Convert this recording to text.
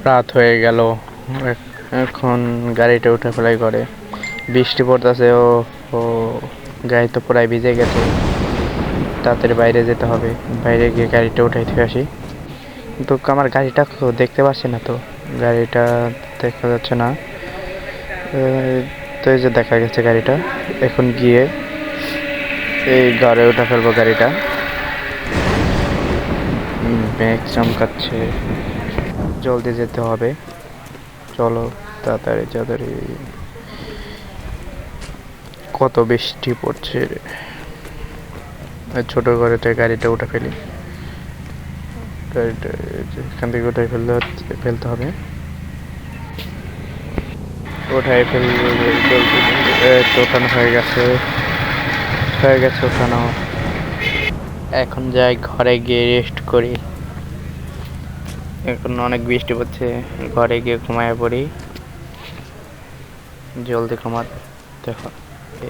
রাত হয়ে গেল, এখন গাড়িটা উঠে ফেলাই করে। বৃষ্টি পড়তেছে, ও গাড়ি তো পুরাই ভিজে গেছে। তাড়াতাড়ি বাইরে যেতে হবে, বাইরে গিয়ে গাড়িটা উঠাইতে আসি। কিন্তু আমার গাড়িটা দেখতে পাচ্ছি না তো, গাড়িটা দেখা যাচ্ছে না। তো এই যে দেখা গেছে গাড়িটা, এখন গিয়ে এই ঘরে উঠে ফেলবো গাড়িটা। মেঘ চমকাচ্ছে, জলদি যেতে হবে। চলো তাড়াতাড়ি তাড়াতাড়ি। কত বৃষ্টি পড়ছে, ছোট ঘরেতে গাড়িটা উঠে ফেলি। গাড়িটা এখান থেকে উঠে ফেলতে হবে। ওঠাই ফেলবো জলদি। ওঠানো হয়ে গেছে, ওঠানো। এখন যাই ঘরে গিয়ে রেস্ট করি। এখন অনেক বৃষ্টি পড়ছে, ঘরে গিয়ে ঘুমায় পড়ি। জলদি ঘুমাতে হবে।